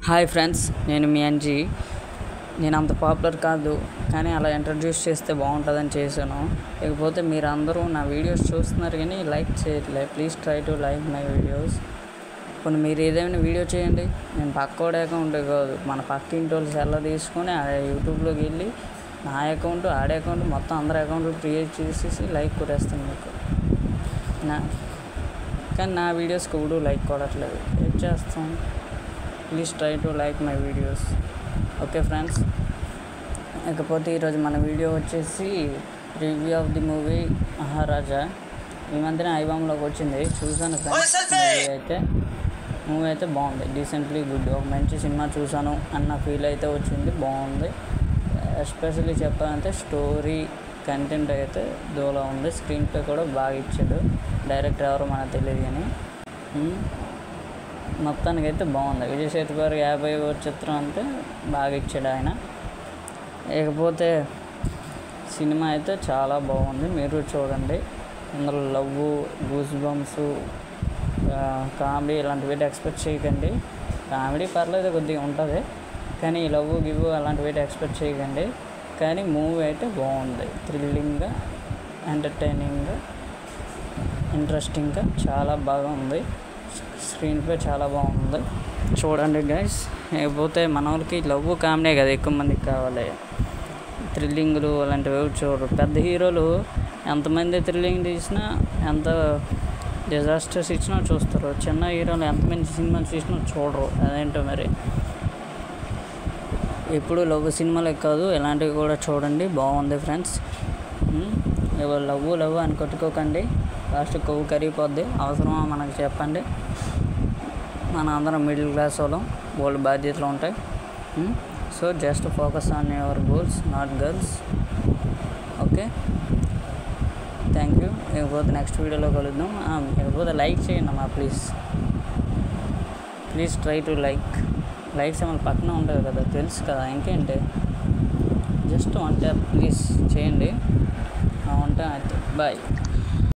Hi friends, నేను మీ అంజీ. నేను అంత పాపులర్ కాదు, కానీ అలా ఇంట్రడ్యూస్ చేస్తే బాగుంటుందని చేశాను. లేకపోతే మీరు అందరూ నా వీడియోస్ చూస్తున్నారు కానీ లైక్ చేయట్లేదు. Please try to like my videos. కొన్ని మీరు ఏదైనా వీడియో చేయండి, నేను పక్కోడే అకౌంట్ కాదు, మన పక్క ఇంటి వాళ్ళు సెల్ల తీసుకొని యూట్యూబ్లోకి వెళ్ళి నా అకౌంట్ ఆడే అకౌంట్ మొత్తం అందరి అకౌంట్లు క్రియేట్ చేసేసి లైక్ కొట్టేస్తాను మీకు. కానీ నా వీడియోస్కి ఎవడు లైక్ కొట్టట్లేదు. ఏం చేస్తాం? Please try to like my videos. Okay friends, ఇకపోతే ఈరోజు మన వీడియో వచ్చేసి రివ్యూ ఆఫ్ ది మూవీ మహారాజా. ఈ మధ్యన ఐబామ్లోకి వచ్చింది, చూసాను ఫ్రెండ్స్. మూవీ అయితే బాగుంది, డీసెంట్లీ గుడ్. ఒక మంచి సినిమా చూసాను అన్న ఫీల్ అయితే వచ్చింది, బాగుంది. ఎస్పెషల్లీ చెప్పాలంటే స్టోరీ కంటెంట్ అయితే దోలా ఉంది. స్క్రీన్ ప్లే కూడా బాగా ఇచ్చాడు. డైరెక్టర్ ఎవరో మనకు తెలియదు కానీ మొత్తానికైతే బాగుంది. విజయ్ సేతుపతి 50వ చిత్రం అంటే బాగా ఇచ్చాడు ఆయన. ఇకపోతే సినిమా అయితే చాలా బాగుంది, మీరు చూడండి. అందులో లవ్, గూస్ బంప్స్, కామెడీ ఇలాంటివి ఎక్స్పెక్ట్ చేయకండి. కామెడీ పర్లేదు, కొద్దిగా ఉంటుంది, కానీ లవ్ గివ్ అలాంటివి ఎక్స్పెక్ట్ చేయకండి. కానీ మూవీ అయితే బాగుంది, థ్రిల్లింగ్గా, ఎంటర్టైనింగ్గా, ఇంట్రెస్టింగ్గా చాలా బాగా ఉంది. స్క్రీన్ ప్లే చాలా బాగుంది, చూడండి గైస్. లేకపోతే మన వాళ్ళకి లవ్ కామెడీ కదా ఎక్కువ మందికి కావాలి, థ్రిల్లింగ్లు అలాంటివి చూడరు. పెద్ద హీరోలు ఎంతమంది థ్రిల్లింగ్ తీసినా, ఎంత డిజాస్టర్స్ ఇచ్చినా చూస్తారు. చిన్న హీరోలు ఎంతమంది సినిమాలు తీసినా చూడరు. అదేంటో మరి. ఎప్పుడు లవ్ సినిమాలే కాదు, ఇలాంటివి కూడా చూడండి, బాగుంది ఫ్రెండ్స్. లవ్ అని కొట్టుకోకండి, లాస్ట్ కొవ్వు కరిగిపోద్ది. అవసరమా మనకు చెప్పండి? మన అందరం మిడిల్ క్లాస్ వాళ్ళం, వాళ్ళ బాధ్యతలు ఉంటాయి. So just focus on your goals, not girls. Okay, thank you. ఇకపోతే నెక్స్ట్ వీడియోలో కలుద్దాం. ఇకపోతే లైక్ చేయండి అమ్మా, please try to like. Likes ఏమైనా పక్కన ఉంటుంది కదా, తెలుసు కదా, ఇంకేంటి, జస్ట్ వన్ ట్యాప్ ప్లీజ్ చేయండి. ఉంటా అయితే, బాయ్.